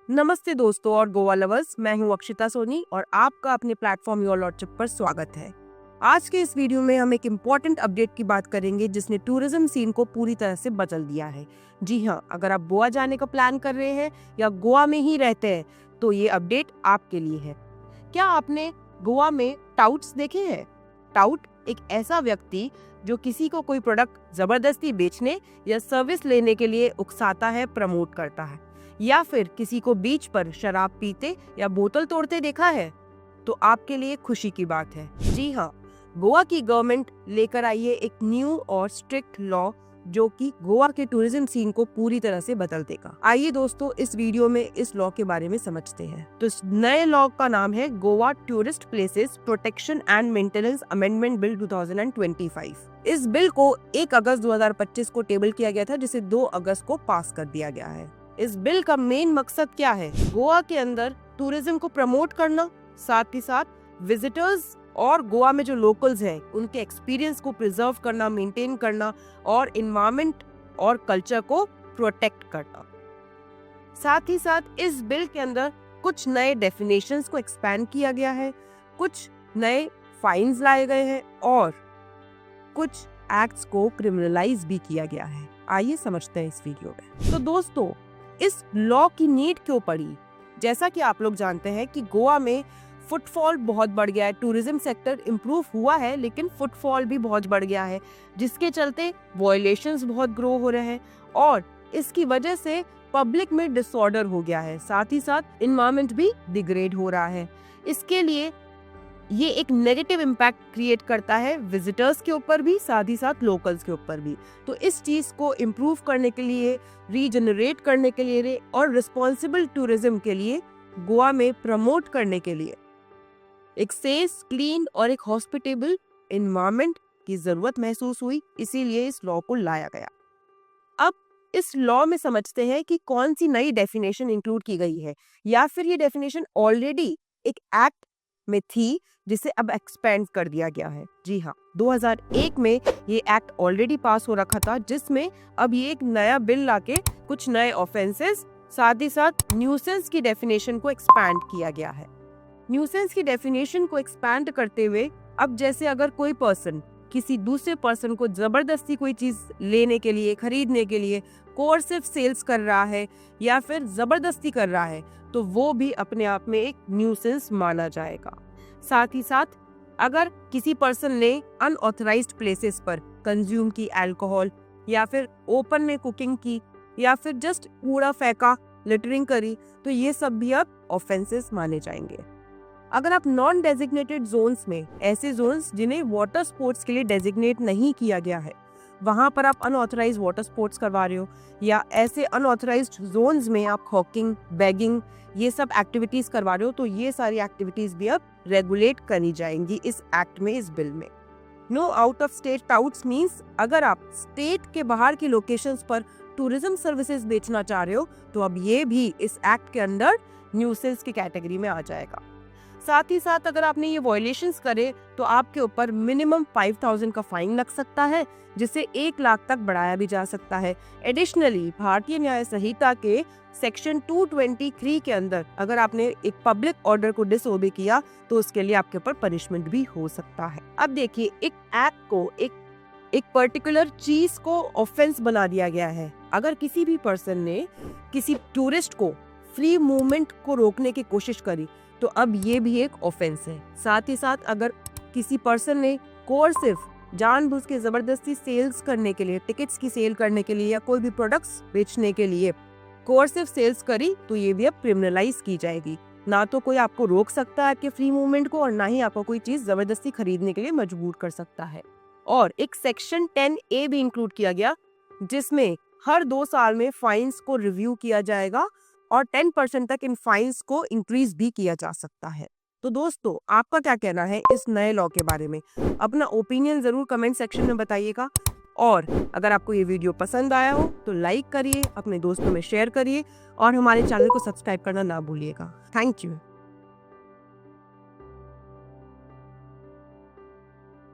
नमस्ते दोस्तों और गोवा लवर्स, मैं हूं अक्षिता सोनी और आपका अपने प्लेटफॉर्म योर लॉर्डशिप पर स्वागत है। आज के इस वीडियो में हम एक इम्पोर्टेंट अपडेट की बात करेंगे जिसने टूरिज्म सीन को पूरी तरह से बदल दिया है। जी हाँ, अगर आप गोवा जाने का प्लान कर रहे हैं या गोवा में ही रहते हैं तो ये अपडेट आपके लिए है। क्या आपने गोवा में टाउट्स देखे हैं? टाउट एक ऐसा व्यक्ति जो किसी को कोई प्रोडक्ट जबरदस्ती बेचने या सर्विस लेने के लिए उकसाता है, प्रमोट करता है, या फिर किसी को बीच पर शराब पीते या बोतल तोड़ते देखा है? तो आपके लिए खुशी की बात है। जी हाँ, गोवा की गवर्नमेंट लेकर आई है एक न्यू और स्ट्रिक्ट लॉ जो कि गोवा के टूरिज्म सीन को पूरी तरह से बदल देगा। आइए दोस्तों, इस वीडियो में इस लॉ के बारे में समझते हैं। तो इस नए लॉ का नाम है Goa tourist places protection and maintenance amendment bill 2025। इस बिल को 1 अगस्त 2025 को टेबल किया गया था, जिसे 2 अगस्त को पास कर दिया गया है। इस बिल का मेन मकसद क्या है? गोवा के अंदर टूरिज्म को प्रमोट करना, साथ ही साथ विजिटर्स और गोवा में जो लोकल्स हैं उनके एक्सपीरियंस को प्रिजर्व करना, मेंटेन करना और एनवायरनमेंट और कल्चर को प्रोटेक्ट करना। साथ ही साथ इस बिल के अंदर कुछ नए डेफिनेशंस को एक्सपैंड किया गया है, कुछ नए फाइन्स लाए गए हैं और कुछ एक्ट्स को क्रिमिनलाइज भी किया गया है। आइए समझते हैं इस वीडियो में। तो दोस्तों, इस लॉ की नीड क्यों पड़ी? जैसा कि आप लोग जानते हैं कि गोवा में फुटफॉल बहुत बढ़ गया है, टूरिज्म सेक्टर इम्प्रूव हुआ है लेकिन फुटफॉल भी बहुत बढ़ गया है, जिसके चलते वायलेशंस बहुत ग्रो हो रहे हैं और इसकी वजह से पब्लिक में डिसऑर्डर हो गया है। साथ ही साथ एनवायरनमेंट भी डिग्रेड हो रहा है। इसके लिए ये एक नेगेटिव इम्पैक्ट क्रिएट करता है विजिटर्स के ऊपर भी, साथ ही साथ लोकल्स के ऊपर भी। तो इस चीज को इम्प्रूव करने के लिए, रीजनरेट करने के लिए और रिस्पॉन्सिबल टूरिज्म के लिए, गोवा में प्रमोट करने के लिए एक सेफ, क्लीन और एक हॉस्पिटेबल एनवायरनमेंट की जरूरत महसूस हुई, इसीलिए इस लॉ को लाया गया। अब इस लॉ में समझते हैं कि कौन सी नई डेफिनेशन इंक्लूड की गई है, या फिर ये डेफिनेशन ऑलरेडी एक एक्ट में थी जिसे अब एक्सपेंड कर दिया गया है। जी हाँ, 2001 में ये एक्ट ऑलरेडी पास हो रखा था, जिसमें अब ये एक नया बिल लाके कुछ नए ऑफेंसेस, साथ ही साथ न्यूसेंस की डेफिनेशन को एक्सपैंड किया गया है। न्यूसेंस की डेफिनेशन को एक्सपैंड करते हुए अब जैसे अगर कोई पर्सन किसी दूसरे पर्सन को जबरदस्ती कोई चीज लेने के लिए, खरीदने के लिए कोर्सिव सेल्स कर रहा है या फिर जबरदस्ती कर रहा है, तो वो भी अपने आप में एक न्यूसेंस माना जाएगा। साथ ही साथ अगर किसी पर्सन ने अनऑथराइज्ड प्लेसेस पर कंज्यूम की अल्कोहल, या फिर ओपन में कुकिंग की, या फिर जस्ट कूड़ा फेंका, लिटरिंग करी, तो ये सब भी अब ऑफेंसेस माने जाएंगे। अगर आप नॉन डेजिग्नेटेड जोन्स में, ऐसे जोन्स जिन्हें वाटर स्पोर्ट्स के लिए डेजिग्नेट नहीं किया गया है, वहां पर आप अनऑथराइज्ड वाटर स्पोर्ट्स करवा रहे हो, या ऐसे अनऑथराइज्ड जोन्स में आप हॉकिंग, बैगिंग, ये सब एक्टिविटीज करवा रहे हो, तो ये सारी एक्टिविटीज भी अब रेगुलेट करी जाएंगी इस एक्ट में, इस बिल में। No out of state touts means अगर आप स्टेट के बाहर की लोकेशंस पर टूरिज्म सर्विसेज बेचना चाह रहे हो, तो अब ये भी इस एक्ट के अंदर न्यूसेंस की कैटेगरी में आ जाएगा। साथ ही साथ अगर आपने ये वायलेशंस करे तो आपके ऊपर मिनिमम 5,000 का फाइन लग सकता है, जिसे 1 लाख तक बढ़ाया भी जा सकता है। एडिशनली भारतीय न्याय संहिता के सेक्शन 223 के अंदर अगर आपने एक पब्लिक ऑर्डर को डिसओबे किया तो उसके लिए आपके ऊपर पनिशमेंट भी हो सकता है। अब देखिए, एक एक्ट को, एक पर्टिकुलर चीज को ऑफेंस बना दिया गया है। अगर किसी भी पर्सन ने किसी टूरिस्ट को फ्री मूवमेंट को रोकने की कोशिश करी तो अब ये भी एक ऑफेंस है। साथ ही साथ अगर किसी पर्सन ने कोर्सिव, जानबूझ के जबरदस्ती सेल्स करने के लिए, टिकट्स की सेल करने के लिए या कोई भी प्रोडक्ट्स बेचने के लिए कोर्सिव सेल्स करी, तो ये भी अब क्रिमिनलाइज की जाएगी। ना तो कोई आपको रोक सकता है आपके फ्री मूवमेंट को, और ना ही आपको कोई चीज जबरदस्ती खरीदने के लिए मजबूर कर सकता है। और एक सेक्शन 10A भी इंक्लूड किया गया, जिसमें हर 2 साल में फाइन्स को रिव्यू किया जाएगा और 10% तक इन फाइन्स को इंक्रीज भी किया जा सकता है। तो दोस्तों, आपका क्या कहना है इस नए लॉ के बारे में? अपना ओपिनियन जरूर कमेंट सेक्शन में बताइएगा। और अगर आपको ये वीडियो पसंद आया हो तो लाइक करिए, अपने दोस्तों में शेयर करिए और हमारे चैनल को सब्सक्राइब करना ना भूलिएगा। Thank you.